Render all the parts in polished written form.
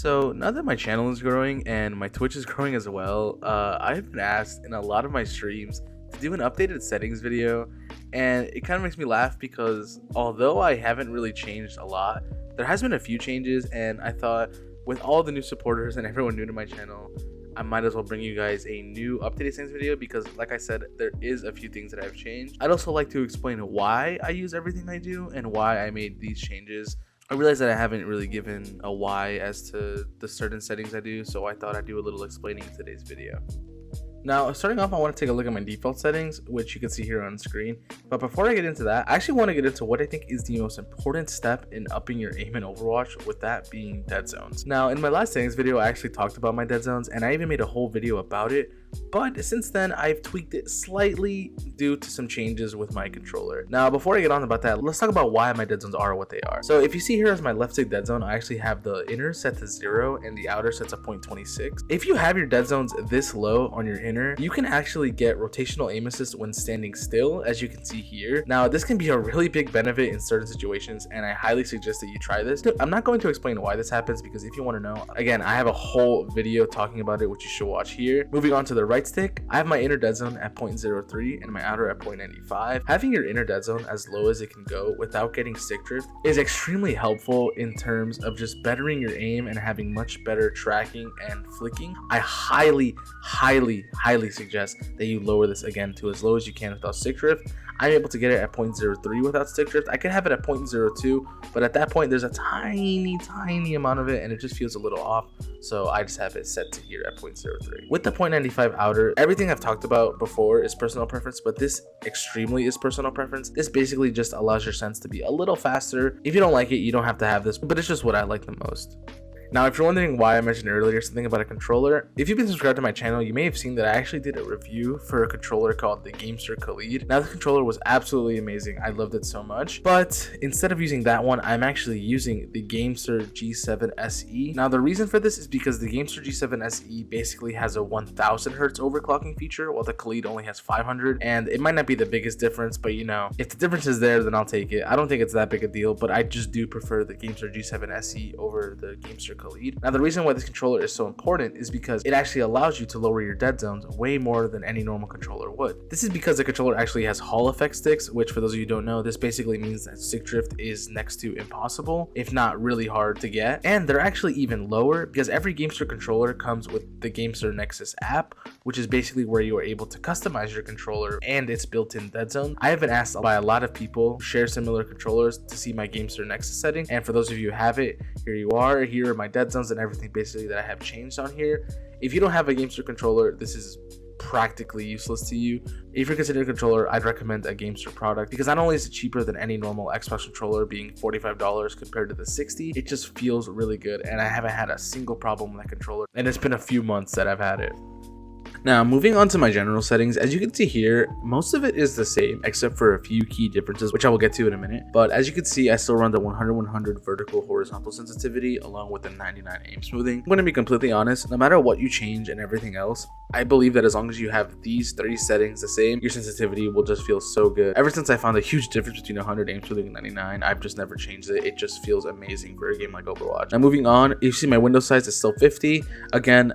So now that my channel is growing and my Twitch is growing as well, I've been asked in a lot of my streams to do an updated settings video, and it kind of makes me laugh because although I haven't really changed a lot, there has been a few changes, and I thought with all the new supporters and everyone new to my channel, I might as well bring you guys a new updated settings video because, like I said, there is a few things that I've changed. I'd also like to explain why I use everything I do and why I made these changes. I realized that I haven't really given a why as to the certain settings I do, so I thought I'd do a little explaining in today's video. Now, starting off, I want to take a look at my default settings, which you can see here on screen. But before I get into that, I actually want to get into what I think is the most important step in upping your aim in Overwatch, with that being dead zones. Now, in my last settings video, I actually talked about my dead zones, and I even made a whole video about it. But since then, I've tweaked it slightly due to some changes with my controller. Now, before I get on about that, let's talk about why my dead zones are what they are. So if you see here as my left stick dead zone, I actually have the inner set to 0 and the outer set to 0.26. If you have your dead zones this low on your inner, you can actually get rotational aim assist when standing still, as you can see here. Now, this can be a really big benefit in certain situations, and I highly suggest that you try this. I'm not going to explain why this happens because if you want to know, again, I have a whole video talking about it, which you should watch here. Moving on to the right stick, I have my inner dead zone at 0.03 and my outer at 0.95. Having your inner dead zone as low as it can go without getting stick drift is extremely helpful in terms of just bettering your aim and having much better tracking and flicking. I highly suggest that you lower this again to as low as you can without stick drift. I'm able to get it at 0.03 without stick drift. I could have it at 0.02, but at that point there's a tiny amount of it and it just feels a little off, so I just have it set to here at 0.03. With the 0.95 outer, everything I've talked about before is personal preference, but this extremely is personal preference. This basically just allows your sense to be a little faster. If you don't like it, you don't have to have this, but it's just what I like the most. Now, if you're wondering why I mentioned earlier something about a controller, if you've been subscribed to my channel, you may have seen that I actually did a review for a controller called the GameSir Khalid. Now, the controller was absolutely amazing. I loved it so much. But instead of using that one, I'm actually using the GameSir G7 SE. Now, the reason for this is because the GameSir G7 SE basically has a 1000 Hz overclocking feature, while the Khalid only has 500. And it might not be the biggest difference, but you know, if the difference is there, then I'll take it. I don't think it's that big a deal, but I just do prefer the GameSir G7 SE over the GameSir Khalid. Now, the reason why this controller is so important is because it actually allows you to lower your dead zones way more than any normal controller would. This is because the controller actually has Hall effect sticks, which for those of you who don't know, this basically means that stick drift is next to impossible, if not really hard to get. And they're actually even lower because every GameSir controller comes with the GameSir Nexus app, which is basically where you are able to customize your controller and its built-in dead zone. I have been asked by a lot of people who share similar controllers to see my GameSir Nexus setting, and for those of you who have it, here you are. Here are my dead zones and everything basically that I have changed on here. If you don't have a GameSir controller, this is practically useless to you. If you're considering a controller, I'd recommend a GameSir product because not only is it cheaper than any normal Xbox controller, being $45 compared to the $60, it just feels really good, and I haven't had a single problem with that controller, and it's been a few months that I've had it. Now, moving on to my general settings, as you can see here, most of it is the same except for a few key differences, which I will get to in a minute. But as you can see, I still run the 100/100 vertical horizontal sensitivity along with the 99 aim smoothing. I'm going to be completely honest, no matter what you change and everything else, I believe that as long as you have these 3 settings the same, your sensitivity will just feel so good. Ever since I found a huge difference between 100 aim smoothing and 99, I've just never changed it. It just feels amazing for a game like Overwatch. Now, moving on, you see my window size is still 50. Again,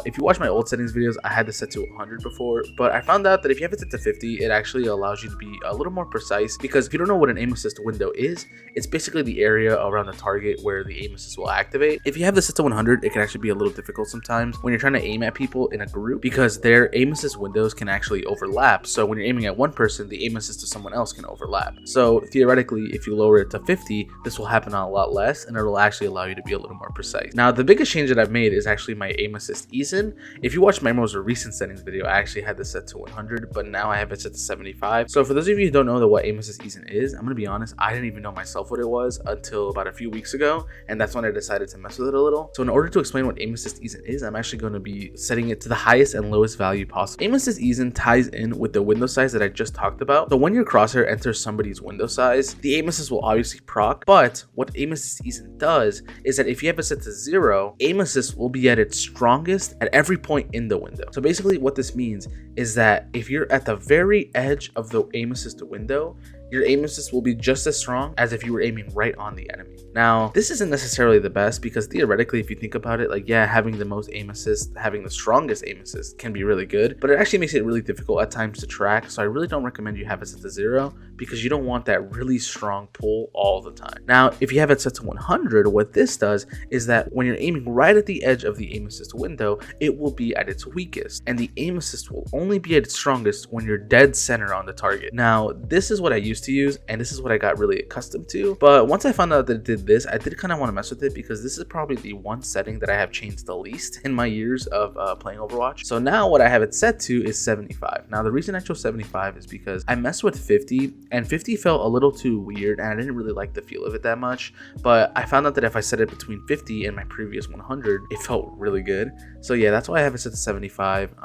if you watch my old settings videos, I had this set to 100 before, but I found out that if you have it set to 50, it actually allows you to be a little more precise, because if you don't know what an aim assist window is, it's basically the area around the target where the aim assist will activate. If you have this set to 100, it can actually be a little difficult sometimes when you're trying to aim at people in a group because their aim assist windows can actually overlap. So when you're aiming at one person, the aim assist to someone else can overlap. So theoretically, if you lower it to 50, this will happen a lot less, and it'll actually allow you to be a little more precise. Now, the biggest change that I've made is actually my aim assist ease in. If you watch my most recent settings video, I actually had this set to 100, but now I have it set to 75. So for those of you who don't know what aim assist ease in is, I'm gonna be honest, I didn't even know myself what it was until about a few weeks ago, and that's when I decided to mess with it a little. So in order to explain what aim assist ease in is, I'm actually going to be setting it to the highest and lowest value possible. Aim assist ease in ties in with the window size that I just talked about. So when your crosshair enters somebody's window size, the aim assist will obviously proc, but what aim assist ease in does is that if you have it set to 0, aim assist will be at its strongest at every point in the window. So basically what this means is that if you're at the very edge of the aim assist window, your aim assist will be just as strong as if you were aiming right on the enemy. Now, this isn't necessarily the best because theoretically, if you think about it, like, yeah, having the most aim assist, having the strongest aim assist can be really good, but it actually makes it really difficult at times to track. So I really don't recommend you have it set to 0 because you don't want that really strong pull all the time. Now, if you have it set to 100, what this does is that when you're aiming right at the edge of the aim assist window, it will be at its weakest, and the aim assist will only be at its strongest when you're dead center on the target. Now, this is what I used to use, and this is what I got really accustomed to, but once I found out that it did this, I did kind of want to mess with it because this is probably the one setting that I have changed the least in my years of playing Overwatch. So now what I have it set to is 75. Now, the reason I chose 75 is because I messed with 50, and 50 felt a little too weird, and I didn't really like the feel of it that much, but I found out that if I set it between 50 and my previous 100, it felt really good. So yeah, that's why I have it set to 75.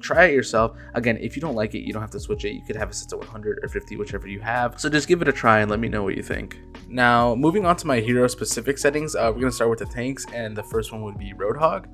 Try it yourself. Again, if you don't like it, you don't have to switch it. You could have it set to 100 or 50, whichever you have. So just give it a try and let me know what you think. Now, moving on to my hero specific settings, we're going to start with the tanks, and the first one would be Roadhog.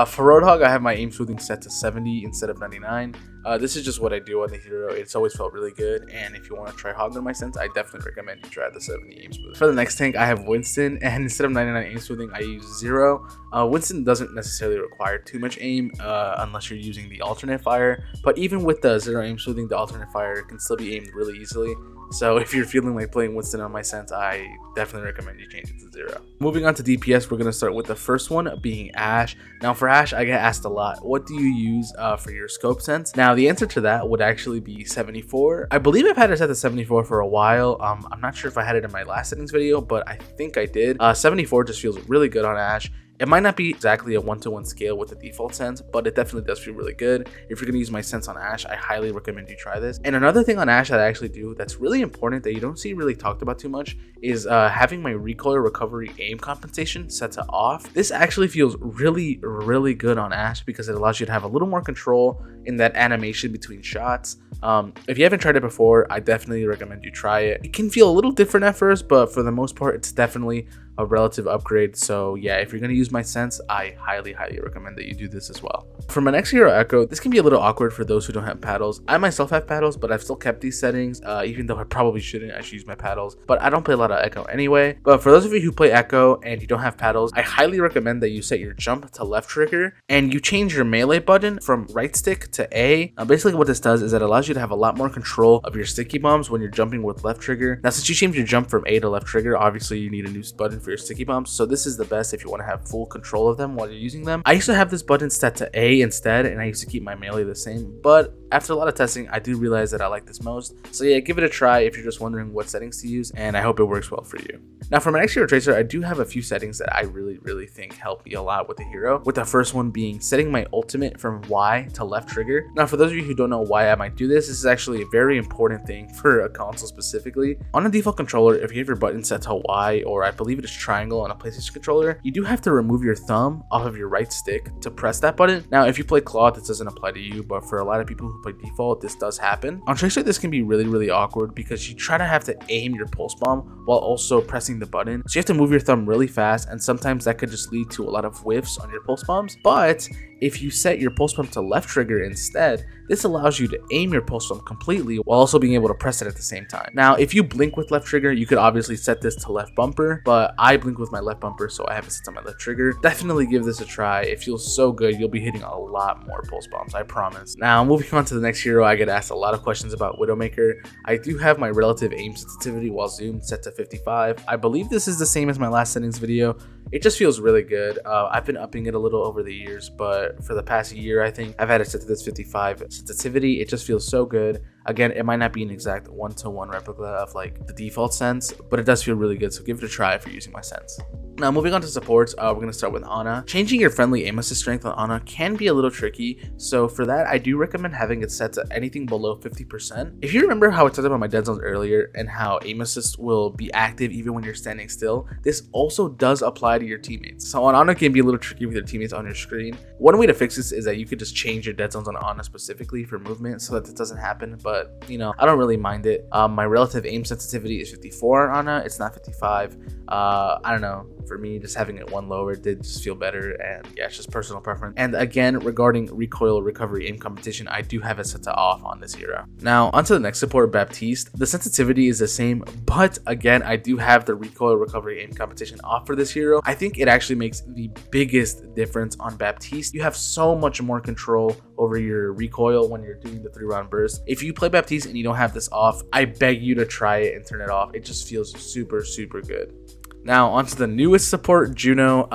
For Roadhog, I have my aim smoothing set to 70 instead of 99. This is just what I do on the hero. It's always felt really good, and if you want to try hogging my sense, I definitely recommend you try the 70 aim smoothing. For the next tank, I have Winston, and instead of 99 aim smoothing, I use 0. Winston doesn't necessarily require too much aim unless you're using the alternate fire, but even with the 0 aim smoothing, the alternate fire can still be aimed really easily. So if you're feeling like playing Winston on my sense, I definitely recommend you change it to 0. Moving on to DPS, we're going to start with the first one being Ashe. Now for Ashe, I get asked a lot, what do you use for your scope sense? Now the answer to that would actually be 74. I believe I've had it set to 74 for a while. I'm not sure if I had it in my last settings video, but I think I did. 74 just feels really good on Ashe. It might not be exactly a 1-to-1 scale with the default sense, but it definitely does feel really good. If you're going to use my sense on Ashe, I highly recommend you try this. And another thing on Ashe that I actually do that's really important that you don't see really talked about too much is having my recoil recovery aim compensation set to off. This actually feels really, really good on Ashe because it allows you to have a little more control in that animation between shots. If you haven't tried it before, I definitely recommend you try it. It can feel a little different at first, but for the most part, it's definitely a relative upgrade. So yeah, if you're going to use my sense, I highly recommend that you do this as well. For my next hero, Echo, this can be a little awkward for those who don't have paddles. I myself have paddles, but I've still kept these settings, even though I probably shouldn't. I should use my paddles, but I don't play a lot of Echo anyway. But for those of you who play Echo and you don't have paddles, I highly recommend that you set your jump to left trigger and you change your melee button from right stick to A. Basically what this does is it allows you to have a lot more control of your sticky bombs when you're jumping with left trigger. Now since you changed your jump from A to left trigger, obviously you need a new button for your sticky bombs, so this is the best if you want to have full control of them while you're using them. I used to have this button set to A instead, and I used to keep my melee the same, but after a lot of testing, I do realize that I like this most. So yeah, give it a try if you're just wondering what settings to use, and I hope it works well for you. Now for my next hero tracer, I do have a few settings that I really think help me a lot with the hero, with the first one being setting my ultimate from Y to left trigger. Now for those of you who don't know why I might do this, this is actually a very important thing for a console specifically. On a default controller, if you have your button set to Y, or I believe it is triangle on a PlayStation controller, you do have to remove your thumb off of your right stick to press that button. Now if you play claw, this doesn't apply to you, but for a lot of people who play default, this does happen. On tracer, this can be really awkward because you try to have to aim your pulse bomb while also pressing the button, so you have to move your thumb really fast, and sometimes that could just lead to a lot of whiffs on your pulse bombs. But if you set your pulse bomb to left trigger instead, this allows you to aim your pulse bomb completely while also being able to press it at the same time. Now if you blink with left trigger, you could obviously set this to left bumper, but I blink with my left bumper, so I have it set to my left trigger. Definitely give this a try. It feels so good. You'll be hitting a lot more pulse bombs, I promise. Now moving on to the next hero, I get asked a lot of questions about Widowmaker. I do have my relative aim sensitivity while zoomed set to 55. I believe this is the same as my last settings video. It just feels really good. I've been upping it a little over the years, but for the past year, I think I've had it set to this 55 sensitivity. It just feels so good. Again, it might not be an exact 1-to-1 replica of like the default sense, but it does feel really good. So give it a try if you're using my sense. Now moving on to supports, we're going to start with Ana. Changing your friendly aim assist strength on Ana can be a little tricky, so for that I do recommend having it set to anything below 50%. If you remember how I talked about my Deadzones earlier and how aim assist will be active even when you're standing still, this also does apply to your teammates. So on Ana, it can be a little tricky with your teammates on your screen. One way to fix this is that you could just change your Deadzones on Ana specifically for movement so that this doesn't happen, but you know, I don't really mind it. My relative aim sensitivity is 54 on it. It's not 55. I don't know. For me, just having it one lower did just feel better, and yeah, it's just personal preference. And again, regarding recoil recovery aim competition, I do have it set to off on this hero. Now, onto the next support, Baptiste. The sensitivity is the same, but again, I do have the recoil recovery aim competition off for this hero. I think it actually makes the biggest difference on Baptiste. You have so much more control over your recoil when you're doing the 3-round burst. If you play Baptiste and you don't have this off, I beg you to try it and turn it off. It just feels super good. Now, onto the newest support, Juno.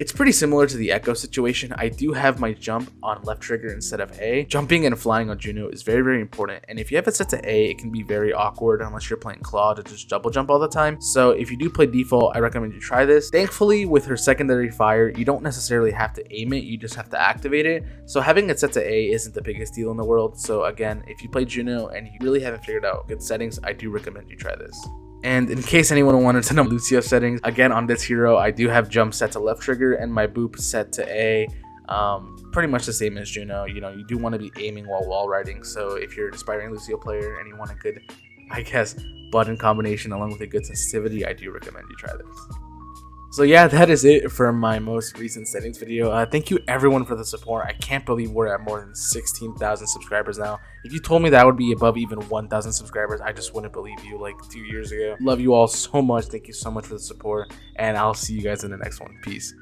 It's pretty similar to the Echo situation. I do have my jump on left trigger instead of A. Jumping and flying on Juno is very important, and if you have it set to A, it can be very awkward unless you're playing Claw to just double jump all the time. So if you do play default, I recommend you try this. Thankfully, with her secondary fire, you don't necessarily have to aim it, you just have to activate it. So having it set to A isn't the biggest deal in the world. So again, if you play Juno and you really haven't figured out good settings, I do recommend you try this. And in case anyone wanted to know Lucio settings, again on this hero, I do have jump set to left trigger and my boop set to A. Pretty much the same as Juno. You know, you do want to be aiming while wall riding. So if you're an aspiring Lucio player and you want a good, I guess, button combination along with a good sensitivity, I do recommend you try this. So yeah, that is it for my most recent settings video. Thank you everyone for the support. I can't believe we're at more than 16,000 subscribers now. If you told me that would be above even 1,000 subscribers, I just wouldn't believe you like 2 years ago. Love you all so much. Thank you so much for the support, and I'll see you guys in the next one. Peace.